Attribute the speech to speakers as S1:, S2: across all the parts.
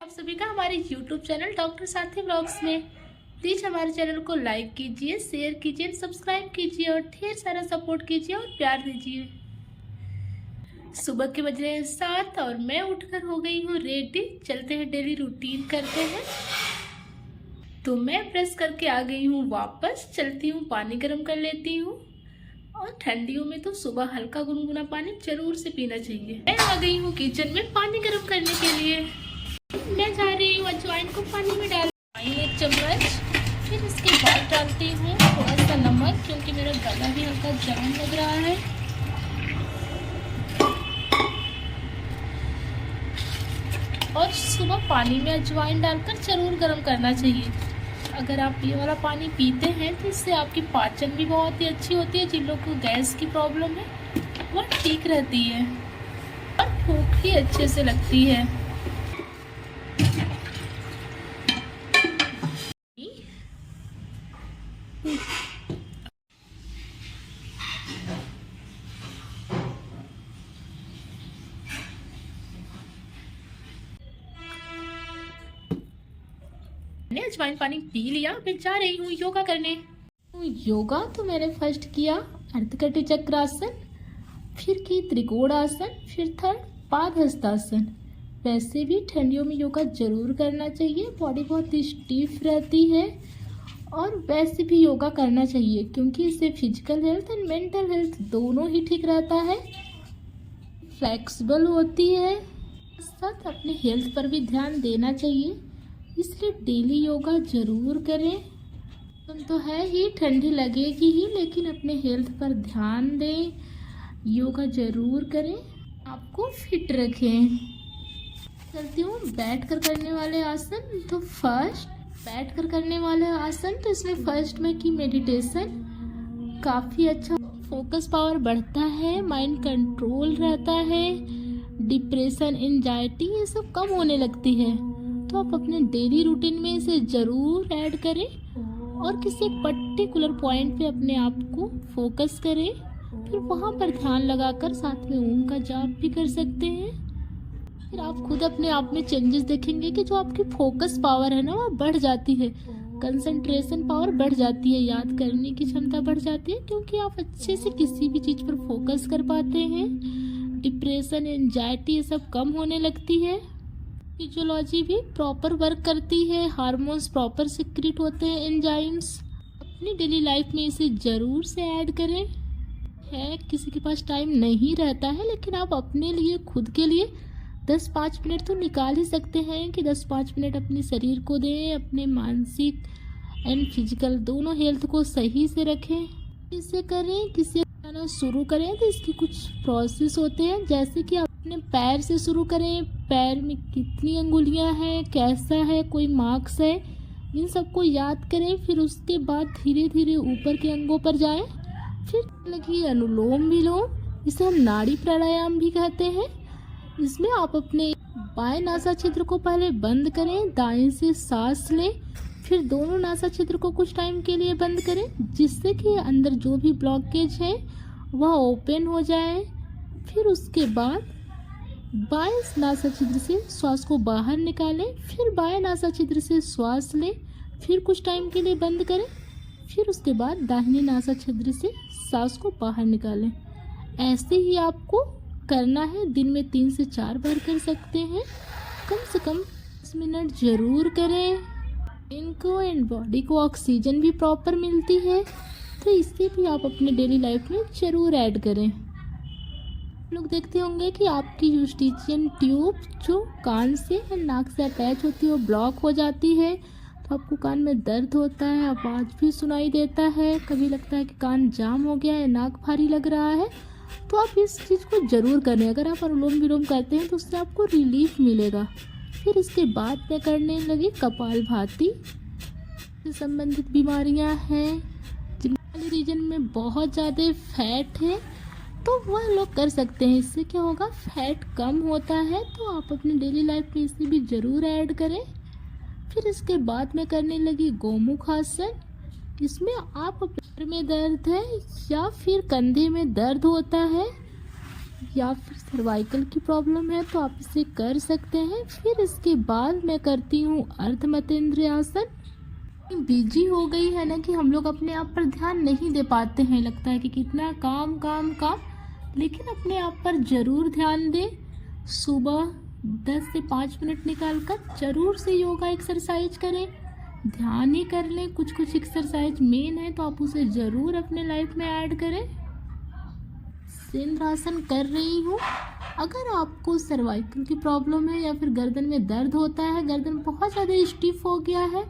S1: आप सभी का हमारे YouTube चैनल डॉक्टर साथी ब्लॉग्स में। प्लीज हमारे चैनल को लाइक कीजिए, शेयर कीजिए, सब्सक्राइब कीजिए और ढेर सारा सपोर्ट कीजिए और प्यार दीजिए। सुबह के बज रहे हैं 7 और मैं उठकर हो गई हूँ रेडी। चलते हैं, डेली रूटीन करते हैं। तो मैं ब्रश करके आ गई हूँ वापस। चलती हूँ, पानी गर्म कर लेती हूँ। और ठंडियों में तो सुबह हल्का गुनगुना पानी जरूर से पीना चाहिए। मैं आ गई हूँ किचन में पानी गर्म करने के लिए। मैं जा रही हूँ अजवाइन को पानी में डाल 1 चम्मच। फिर इसके बाद डालती हूँ थोड़ा सा नमक, क्योंकि मेरा गला भी हल्का जाम लग रहा है। और सुबह पानी में अजवाइन डालकर जरूर गर्म करना चाहिए। अगर आप ये वाला पानी पीते हैं तो इससे आपकी पाचन भी बहुत ही अच्छी होती है। जिन लोगों को गैस की प्रॉब्लम है वह ठीक रहती है और भूख भी अच्छे से लगती है। मैंने अजवाइन पानी पी लिया। मैं जा रही हूँ योगा करने। योगा तो मैंने फर्स्ट किया अर्धकटी चक्रासन, फिर की त्रिकोणासन, फिर थर्ड पादहस्तासन। वैसे भी ठंडियों में योगा जरूर करना चाहिए, बॉडी बहुत स्टीफ रहती है। और वैसे भी योगा करना चाहिए क्योंकि इससे physical health and mental health दोनों ही ठीक रहता है, फ्लेक्सिबल होती है। साथ अपने हेल्थ पर भी ध्यान देना चाहिए, इसलिए डेली योगा जरूर करें। तुम तो है ही, ठंडी लगेगी ही, लेकिन अपने हेल्थ पर ध्यान दें, योगा जरूर करें, आपको फिट रखें। चलती हूँ बैठ कर करने वाले आसन। तो फर्स्ट बैठ कर करने वाले आसन, तो इसमें फर्स्ट में की मेडिटेशन काफ़ी अच्छा, फोकस पावर बढ़ता है, माइंड कंट्रोल रहता है, डिप्रेशन, एंजाइटी ये सब कम होने लगती है। तो आप अपने डेली रूटीन में इसे ज़रूर ऐड करें और किसी एक पर्टिकुलर पॉइंट पे अपने आप को फोकस करें। फिर वहाँ पर ध्यान लगाकर साथ में ओम का जाप भी कर सकते हैं। फिर आप खुद अपने आप में चेंजेस देखेंगे कि जो आपकी फोकस पावर है ना वो बढ़ जाती है, कंसंट्रेशन पावर बढ़ जाती है, याद करने की क्षमता बढ़ जाती है, क्योंकि आप अच्छे से किसी भी चीज़ पर फोकस कर पाते हैं। डिप्रेशन, एंजाइटी ये सब कम होने लगती है। फिजियोलॉजी भी प्रॉपर वर्क करती है, हार्मोन्स प्रॉपर सिक्रेट होते हैं, एंजाइम्स। अपनी डेली लाइफ में इसे ज़रूर से ऐड करें। है किसी के पास टाइम नहीं रहता है, लेकिन आप अपने लिए, खुद के लिए 10-5 मिनट तो निकाल ही सकते हैं कि 10-5 मिनट अपने शरीर को दें, अपने मानसिक एंड फिजिकल दोनों हेल्थ को सही से रखें। इसे करें, किसी शुरू करें तो इसकी कुछ प्रोसेस होते हैं, जैसे कि अपने पैर से शुरू करें। पैर में कितनी अंगुलियां हैं, कैसा है, कोई मार्क्स है, इन सबको याद करें। फिर उसके बाद धीरे धीरे ऊपर के अंगों पर जाएं। फिर लगी अनुलोम विलोम, इसे हम नाड़ी प्राणायाम भी कहते हैं। इसमें आप अपने बाएं नासा छिद्र को पहले बंद करें, दाएं से सांस लें, फिर दोनों नासा छिद्र को कुछ टाइम के लिए बंद करें, जिससे कि अंदर जो भी ब्लॉकेज है वह ओपन हो जाए। फिर उसके बाद बाएं नासा छिद्र से श्वास को बाहर निकालें, फिर बाएं नासा छिद्र से श्वास लें, फिर कुछ टाइम के लिए बंद करें, फिर उसके बाद दाहिने नासा छिद्र से सांस को बाहर निकालें। ऐसे ही आपको करना है। दिन में 3 से 4 बार कर सकते हैं। कम से कम 10 मिनट ज़रूर करें। इनको एंड बॉडी को ऑक्सीजन भी प्रॉपर मिलती है, तो इससे भी आप अपने डेली लाइफ में ज़रूर ऐड करें। लोग देखते होंगे कि आपकी यूस्टिशियन ट्यूब जो कान से नाक से अटैच होती है वो ब्लॉक हो जाती है, तो आपको कान में दर्द होता है, आवाज़ भी सुनाई देता है, कभी लगता है कि कान जाम हो गया है, नाक भारी लग रहा है। तो आप इस चीज़ को ज़रूर करें। अगर आप अनुलोम विलोम करते हैं तो उससे आपको रिलीफ मिलेगा। फिर इसके बाद मैं करने लगी कपालभाति से संबंधित बीमारियां हैं, जिनके रीजन में बहुत ज़्यादा फैट है, तो वह लोग कर सकते हैं। इससे क्या होगा, फैट कम होता है। तो आप अपनी डेली लाइफ में इसे भी ज़रूर ऐड करें। फिर इसके बाद मैं करने लगी गोमुख आसन। इसमें आप पैर में दर्द है या फिर कंधे में दर्द होता है या फिर सर्वाइकल की प्रॉब्लम है तो आप इसे कर सकते हैं। फिर इसके बाद मैं करती हूँ अर्ध मतेंद्र आसन। बिजी हो गई है ना कि हम लोग अपने आप पर ध्यान नहीं दे पाते हैं, लगता है कि कितना काम काम काम, लेकिन अपने आप पर ज़रूर ध्यान दें। सुबह 10 से 5 मिनट निकाल कर ज़रूर से योगा एक्सरसाइज करें। ध्यान ही कर लें, कुछ कुछ एक्सरसाइज मेन है तो आप उसे ज़रूर अपने लाइफ में ऐड करें। सेंद्रासन कर रही हूँ। अगर आपको सर्वाइकल की प्रॉब्लम है या फिर गर्दन में दर्द होता है, गर्दन बहुत ज़्यादा स्टिफ हो गया है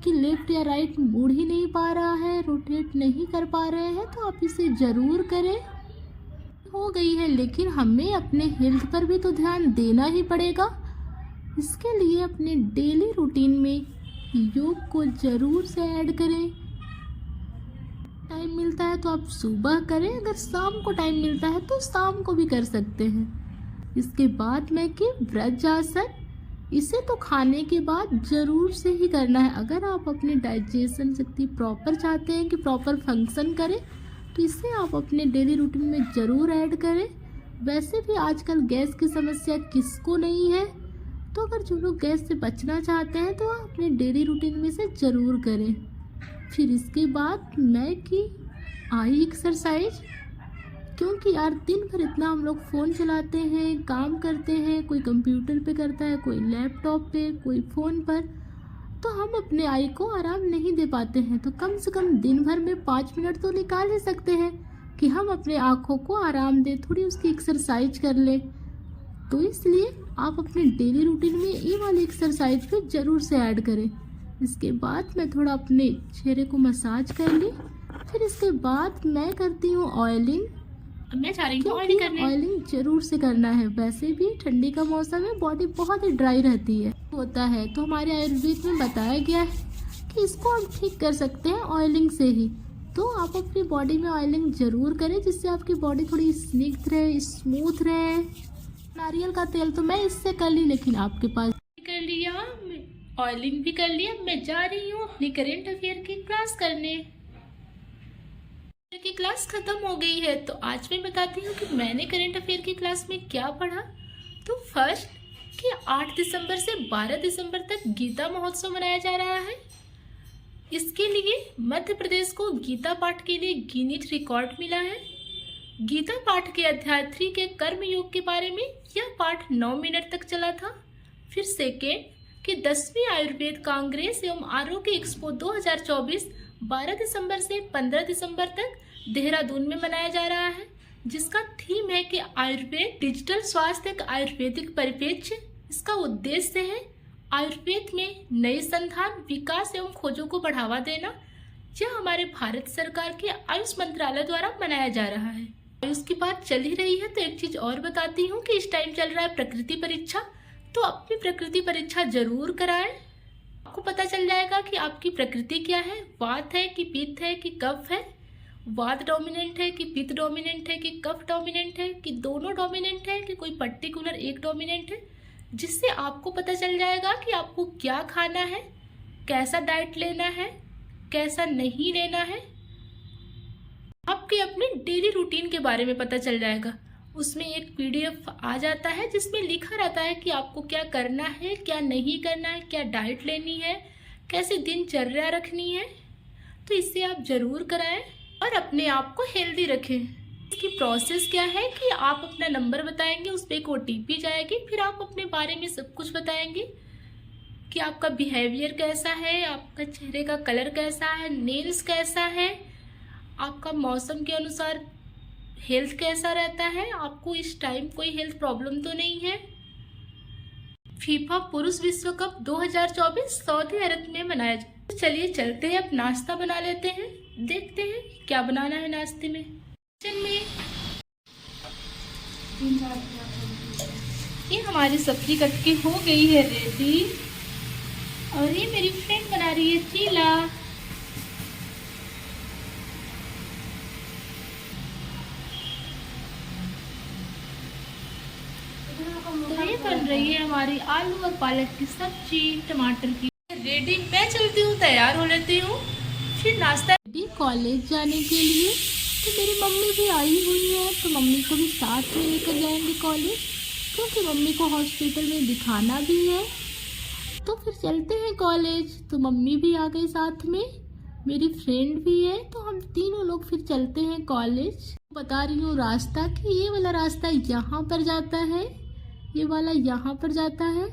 S1: कि लेफ्ट या राइट मुड़ ही नहीं पा रहा है, रोटेट नहीं कर पा रहे हैं, तो आप इसे ज़रूर करें। हो गई है, लेकिन हमें अपने हेल्थ पर भी तो ध्यान देना ही पड़ेगा। इसके लिए अपने डेली रूटीन में योग को ज़रूर से ऐड करें। टाइम मिलता है तो आप सुबह करें, अगर शाम को टाइम मिलता है तो शाम को भी कर सकते हैं। इसके बाद मैं कि वज्रासन, इसे तो खाने के बाद ज़रूर से ही करना है। अगर आप अपने डाइजेशन शक्ति प्रॉपर चाहते हैं कि प्रॉपर फंक्शन करे तो इसे आप अपने डेली रूटीन में ज़रूर ऐड करें। वैसे भी आजकल गैस की समस्या किसको नहीं है, तो अगर जो लोग गैस से बचना चाहते हैं तो आप अपने डेली रूटीन में से ज़रूर करें। फिर इसके बाद मैं की आई एक्सरसाइज, क्योंकि यार दिन भर इतना हम लोग फ़ोन चलाते हैं, काम करते हैं, कोई कंप्यूटर पे करता है, कोई लैपटॉप पे, कोई फ़ोन पर, तो हम अपने आई को आराम नहीं दे पाते हैं। तो कम से कम दिन भर में 5 मिनट तो निकाल ही सकते हैं कि हम अपने आँखों को आराम दें, थोड़ी उसकी एक्सरसाइज कर लें। तो इसलिए आप अपने डेली रूटीन में ये वाली एक्सरसाइज को ज़रूर से ऐड करें। इसके बाद मैं थोड़ा अपने चेहरे को मसाज कर ली। फिर इसके बाद मैं करती हूँ ऑयलिंग।
S2: मैं चाह रही हूँ ऑयलिंग करने।
S1: ऑयलिंग जरूर से करना है, वैसे भी ठंडी का मौसम है, बॉडी बहुत ही ड्राई रहती है होता है, तो हमारे आयुर्वेद में बताया गया है कि इसको हम ठीक कर सकते हैं ऑयलिंग से ही। तो आप अपनी बॉडी में ऑयलिंग जरूर करें, जिससे आपकी बॉडी थोड़ी स्निग्ध रहे, स्मूथ रहे। नारियल का तेल तो मैं इससे कर ली, लेकिन आपके पास
S2: कर लिया, ऑयलिंग भी कर लिया। मैं जा रही हूँ अपनी करंट अफेयर की क्लास करने। की क्लास खत्म हो गई है, तो आज मैं बताती हूँ कि मैंने करंट अफेयर की क्लास में क्या पढ़ा। तो फर्स्ट कि 8 दिसंबर से 12 दिसंबर तक गीता महोत्सव मनाया जा रहा है। इसके लिए मध्य प्रदेश को गीता पाठ के लिए गिनीज रिकॉर्ड मिला है। गीता पाठ के अध्याय 3 के कर्म योग के बारे में यह पाठ 9 मिनट तक चला था। फिर सेकेंड कि 10वीं आयुर्वेद कांग्रेस एवं आरोग्य एक्सपो 2024 12 दिसंबर से 15 दिसंबर तक देहरादून में मनाया जा रहा है, जिसका थीम है कि आयुर्वेद डिजिटल स्वास्थ्य का आयुर्वेदिक परिप्रेक्ष्य। इसका उद्देश्य है आयुर्वेद में नए संधान, विकास एवं खोजों को बढ़ावा देना। यह हमारे भारत सरकार के आयुष मंत्रालय द्वारा मनाया जा रहा है। आयुष की बात चल ही रही है तो एक चीज और बताती हूँ कि इस टाइम चल रहा है प्रकृति परीक्षा, तो अपनी प्रकृति परीक्षा जरूर कराएं। आपको पता चल जाएगा कि आपकी प्रकृति क्या है, वात है कि पित्त है कि कफ है, वात डोमिनेंट है कि पित्त डोमिनेंट है कि कफ डोमिनेंट है कि दोनों डोमिनेंट है कि कोई पर्टिकुलर एक डोमिनेंट है, जिससे आपको पता चल जाएगा कि आपको क्या खाना है, कैसा डाइट लेना है, कैसा नहीं लेना है। आपके अपने डेली रूटीन के बारे में पता चल जाएगा। उसमें एक PDF आ जाता है जिसमें लिखा रहता है कि आपको क्या करना है, क्या नहीं करना है, क्या डाइट लेनी है, कैसे दिनचर्या रखनी है। तो इससे आप जरूर कराएं और अपने आप को हेल्दी रखें। इसकी प्रोसेस क्या है कि आप अपना नंबर बताएंगे, उस पर एक OTP जाएगी, फिर आप अपने बारे में सब कुछ बताएंगे कि आपका बिहेवियर कैसा है, आपका चेहरे का कलर कैसा है, नेल्स कैसा है, आपका मौसम के अनुसार हेल्थ कैसा रहता है, आपको इस टाइम कोई हेल्थ प्रॉब्लम तो नहीं है। फीफा पुरुष विश्व कप 2024 सऊदी अरब में मनाया जाए। तो चलिए चलते हैं, अब नाश्ता बना लेते हैं, देखते हैं क्या बनाना है नाश्ते में। किचन में ये हमारी सब्जी कट के हो गई है रेडी, और ये मेरी फ्रेंड बना रही है चीला। तो ये बन रही है हमारी आलू और पालक की सब्जी टमाटर की रेडी। मैं चलती हूँ, तैयार हो लेती हूँ, फिर नाश्ता
S1: कॉलेज जाने के लिए। तो मेरी मम्मी भी आई हुई है, तो मम्मी को भी साथ में लेकर जाएंगे कॉलेज, क्योंकि मम्मी को हॉस्पिटल में दिखाना भी है। तो फिर चलते हैं कॉलेज। तो मम्मी भी आ गई साथ में, मेरी फ्रेंड भी है, तो हम तीनों लोग फिर चलते हैं कॉलेज। बता रही हूँ रास्ता कि ये वाला रास्ता यहाँ पर जाता है, ये वाला यहाँ पर जाता है।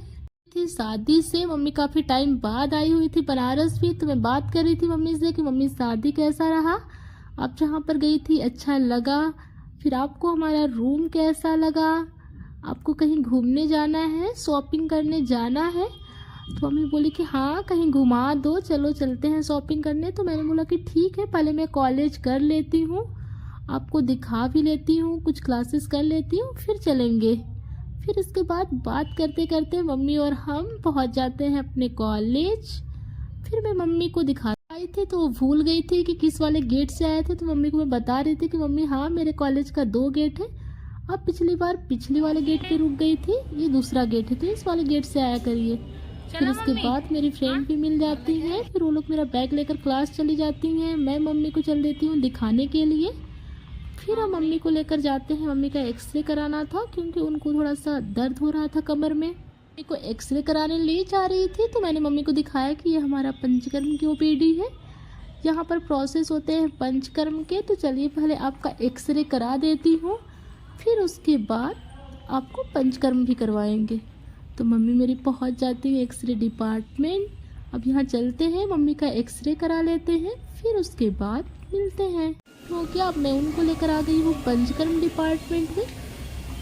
S1: थी शादी से, मम्मी काफ़ी टाइम बाद आई हुई थी बनारस भी, तो मैं बात कर रही थी मम्मी से कि मम्मी शादी कैसा रहा, आप जहाँ पर गई थी अच्छा लगा, फिर आपको हमारा रूम कैसा लगा, आपको कहीं घूमने जाना है, शॉपिंग करने जाना है। तो मम्मी बोली कि हाँ कहीं घुमा दो, चलो चलते हैं शॉपिंग करने। तो मैंने बोला कि ठीक है, पहले मैं कॉलेज कर लेती हूँ, आपको दिखा भी लेती हूँ, कुछ क्लासेस कर लेती हूँ, फिर चलेंगे। फिर इसके बाद बात करते करते मम्मी और हम पहुँच जाते हैं अपने कॉलेज। फिर मैं मम्मी को दिखा आई थी, तो वो भूल गई थी कि किस वाले गेट से आए थे। तो मम्मी को मैं बता रही थी कि मम्मी हाँ मेरे कॉलेज का 2 गेट है, आप पिछली बार पिछले वाले गेट पे रुक गई थी, ये दूसरा गेट है, तो इस वाले गेट से आया करिए। फिर उसके बाद मेरी फ्रेंड भी मिल जाती है, फिर वो लोग मेरा बैग लेकर क्लास चली जाती हैं, मैं मम्मी को चल देती हूँ दिखाने के लिए। फिर हम मम्मी को लेकर जाते हैं, मम्मी का एक्सरे कराना था क्योंकि उनको थोड़ा सा दर्द हो रहा था कमर में। मम्मी को एक्सरे कराने ले जा रही थी, तो मैंने मम्मी को दिखाया कि ये हमारा पंचकर्म की ओपीडी है, यहाँ पर प्रोसेस होते हैं पंचकर्म के, तो चलिए पहले आपका एक्सरे करा देती हूँ, फिर उसके बाद आपको पंचकर्म भी करवाएंगे। तो मम्मी मेरी पहुंच जाती है एक्सरे डिपार्टमेंट। अब यहाँ चलते हैं, मम्मी का एक्सरे करा लेते हैं, फिर उसके बाद मिलते हैं। तो क्या अब मैं उनको लेकर आ गई हूँ पंचकर्म डिपार्टमेंट में,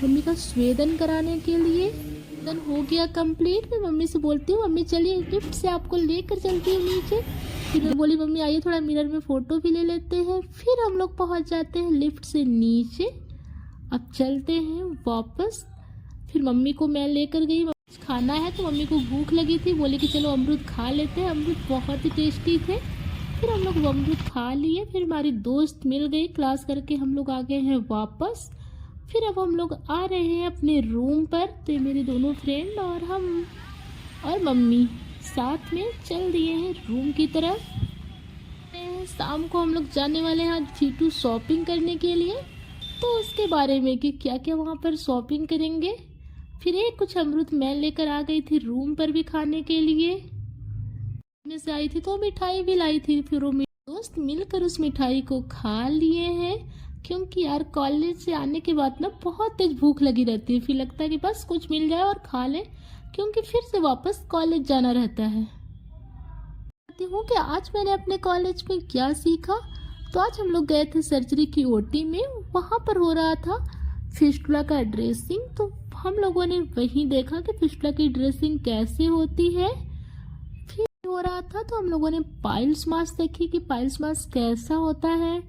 S1: मम्मी का स्वेदन कराने के लिए। स्वेदन हो गया कंप्लीट। मैं मम्मी से बोलती हूँ मम्मी चलिए लिफ्ट से आपको लेकर चलती हूँ नीचे। फिर बोली मम्मी आइए थोड़ा मिरर में फ़ोटो भी ले लेते हैं। फिर हम लोग पहुँच जाते हैं लिफ्ट से नीचे। अब चलते हैं वापस। फिर मम्मी को मैं लेकर गई, खाना है तो मम्मी को भूख लगी थी, बोली कि चलो अमरूद खा लेते हैं, अमरूद बहुत ही टेस्टी थे। फिर हम लोग अमरूद खा लिए। फिर हमारी दोस्त मिल गई, क्लास करके हम लोग आ गए हैं वापस। फिर अब हम लोग आ रहे हैं अपने रूम पर। तो मेरे दोनों फ्रेंड और हम और मम्मी साथ में चल दिए हैं रूम की तरफ। शाम को हम लोग जाने वाले हैं G2 शॉपिंग करने के लिए, तो उसके बारे में कि क्या क्या वहाँ पर शॉपिंग करेंगे। फिर एक कुछ अमरूद मैं लेकर आ गई थी रूम पर भी खाने के लिए, में से आई थी तो मिठाई भी लाई थी। फिर वो दोस्त मिलकर उस मिठाई को खा लिए हैं, क्योंकि यार कॉलेज से आने के बाद ना बहुत तेज भूख लगी रहती है, फिर लगता है कि बस कुछ मिल जाए और खा ले, क्योंकि फिर से वापस कॉलेज जाना रहता है। कहती हूँ कि आज मैंने अपने कॉलेज में क्या सीखा। तो आज हम लोग गए थे सर्जरी की ओटी में, वहाँ पर हो रहा था फिस्टुला का ड्रेसिंग। तो हम लोगों ने वहीं देखा कि फिस्टुला की ड्रेसिंग कैसे होती है। फिर हो रहा था तो हम लोगों ने पाइल्स मास देखी कि पाइल्स मास कैसा होता है,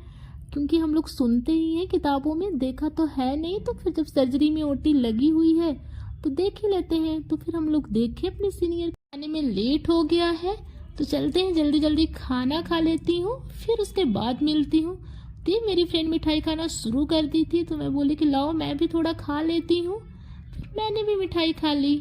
S1: क्योंकि हम लोग सुनते ही हैं किताबों में, देखा तो है नहीं। तो फिर जब सर्जरी में ओटी लगी हुई है तो देख ही लेते हैं। तो फिर हम लोग देखे अपने सीनियर, खाने में लेट हो गया है तो चलते हैं जल्दी जल्दी खाना खा लेती हूँ, फिर उसके बाद मिलती हूँ। तो मेरी फ्रेंड मिठाई खाना शुरू कर दी थी, तो मैं बोली कि लाओ मैं भी थोड़ा खा लेती हूँ। फिर मैंने भी मिठाई खा ली।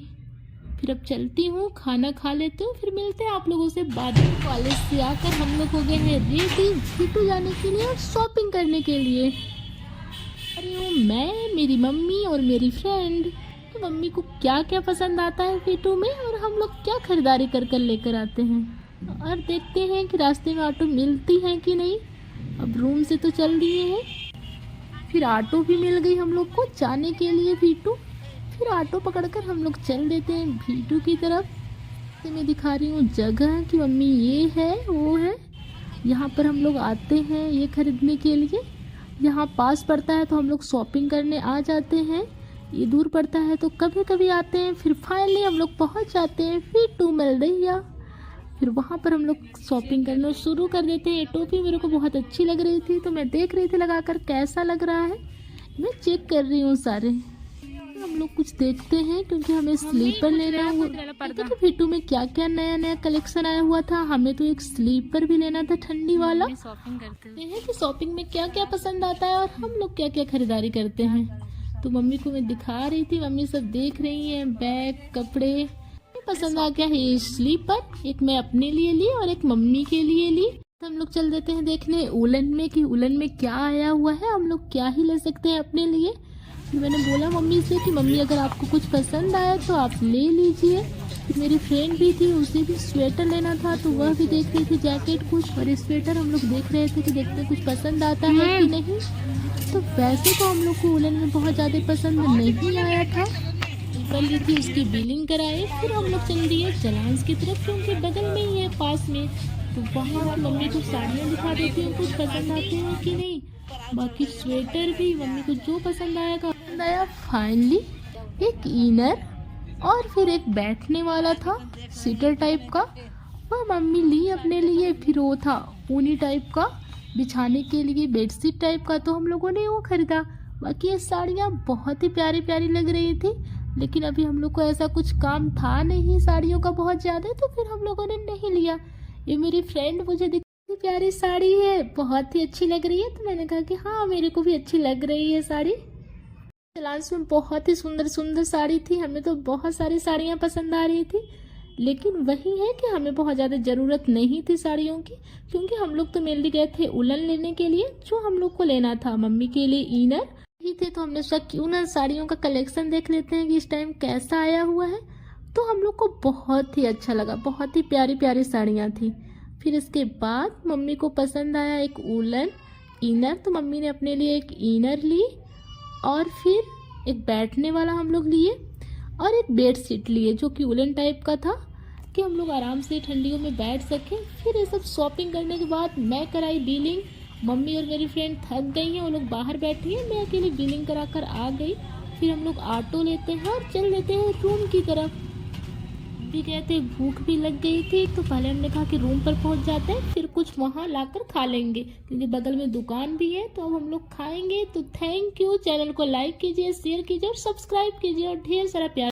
S1: फिर अब चलती हूँ, खाना खा लेती हूँ, फिर मिलते हैं आप लोगों से बाद में। कॉलेज से आकर हम लोग हो गए हैं रेडी G2 जाने के लिए और शॉपिंग करने के लिए। अरे वो मैं, मेरी मम्मी और मेरी फ्रेंड। तो मम्मी को क्या क्या पसंद आता है G2 में और हम लोग क्या खरीदारी कर कर लेकर आते हैं, और देखते हैं कि रास्ते में ऑटो मिलती है कि नहीं। अब रूम से तो चल दिए हैं, फिर ऑटो भी मिल गई हम लोग को जाने के लिए G2। फिर ऑटो पकड़कर हम लोग चल देते हैं G2 की तरफ। तो मैं दिखा रही हूँ जगह कि मम्मी ये है वो है, यहाँ पर हम लोग आते हैं ये खरीदने के लिए। यहाँ पास पड़ता है तो हम लोग शॉपिंग करने आ जाते हैं, ये दूर पड़ता है तो कभी कभी आते हैं। फिर फाइनली हम लोग पहुँच जाते हैं G2 मलदैया। फिर वहाँ पर हम लोग शॉपिंग करना शुरू कर देते हैं। ये टोपी मेरे को बहुत अच्छी लग रही थी, तो मैं देख रही थी लगाकर कैसा लग रहा है, मैं चेक कर रही हूँ सारे। हम लोग कुछ देखते हैं क्योंकि हमें स्लीपर लेना हुआ। देखो G2 में क्या क्या नया नया कलेक्शन आया हुआ था, हमें तो एक स्लीपर भी लेना था ठंडी वाला।
S2: शॉपिंग करते
S1: हैं कि शॉपिंग में क्या क्या पसंद आता है और हम लोग क्या क्या खरीदारी करते हैं। तो मम्मी को मैं दिखा रही थी, मम्मी सब देख रही हैं, बैग कपड़े। पसंद आ गया है ये स्लीपर, एक मैं अपने लिए ली और एक मम्मी के लिए ली। तो हम लोग चल देते हैं देखने उलन में कि उलन में क्या आया हुआ है, हम लोग क्या ही ले सकते हैं अपने लिए। फिर मैंने बोला मम्मी से कि मम्मी अगर आपको कुछ पसंद आया तो आप ले लीजिए। फिर मेरी फ्रेंड भी थी, उसे भी स्वेटर लेना था तो वह भी देख रही थी जैकेट कुछ, और स्वेटर हम लोग देख रहे थे कि देखते कुछ पसंद आता है कि नहीं। तो वैसे तो हम लोग को उलन में बहुत ज़्यादा पसंद नहीं आया था। कर ली थी उसकी बिलिंग कराए, फिर हम लोग चल दिए चलांस की तरफ क्योंकि बगल में ही है पास में। तो वहाँ मम्मी को साड़ियाँ दिखा देती हूँ कुछ पसंद आते हैं कि नहीं। बाकी स्वेटर भी मम्मी को जो पसंद आया फाइनली एक इनर और फिर एक बैठने वाला था सीटर टाइप का, वह मम्मी ली अपने लिए। फिर वो था ऊनी टाइप का बिछाने के लिए बेडशीट टाइप का, तो हम लोगों ने वो खरीदा। बाकी ये साड़ियाँ बहुत ही प्यारी प्यारी लग रही थी, लेकिन अभी हम लोग को ऐसा कुछ काम था नहीं साड़ियों का बहुत ज़्यादा, तो फिर हम लोगों ने नहीं लिया। ये मेरी फ्रेंड मुझे दिखती प्यारी साड़ी है, बहुत ही अच्छी लग रही है, तो मैंने कहा कि हाँ मेरे को भी अच्छी लग रही है साड़ी। चलांस में बहुत ही सुंदर सुंदर साड़ी थी, हमें तो बहुत सारी साड़ियाँ पसंद आ रही थी, लेकिन वही है कि हमें बहुत ज़्यादा ज़रूरत नहीं थी साड़ियों की, क्योंकि हम लोग तो मेनली गए थे उलन लेने के लिए जो हम लोग को लेना था। मम्मी के लिए इनर ही थे, तो हमने सोचा क्यों ना साड़ियों का कलेक्शन देख लेते हैं कि इस टाइम कैसा आया हुआ है। तो हम लोग को बहुत ही अच्छा लगा, बहुत ही प्यारी प्यारी साड़ियाँ थी। फिर इसके बाद मम्मी को पसंद आया एक उलन इनर, तो मम्मी ने अपने लिए एक इनर ली और फिर एक बैठने वाला हम लोग लिए और एक बेड शीट लिए जो कि उलन टाइप का था कि हम लोग आराम से ठंडियों में बैठ सकें। फिर ये सब शॉपिंग करने के बाद मैं कराई बिलिंग। मम्मी और मेरी फ्रेंड थक गई हैं, वो लोग बाहर बैठी हैं, मैं अकेली बिलिंग कराकर आ गई। फिर हम लोग ऑटो लेते हैं और चल देते हैं रूम की तरफ। भी गए थे, भूख भी लग गई थी, तो पहले हमने कहा कि रूम पर पहुंच जाते हैं, फिर कुछ वहां लाकर खा लेंगे क्योंकि बगल में दुकान भी है, तो अब हम लोग खाएंगे। तो थैंक यू, चैनल को लाइक कीजिए, शेयर कीजिए और सब्सक्राइब कीजिए और ढेर सारा प्यार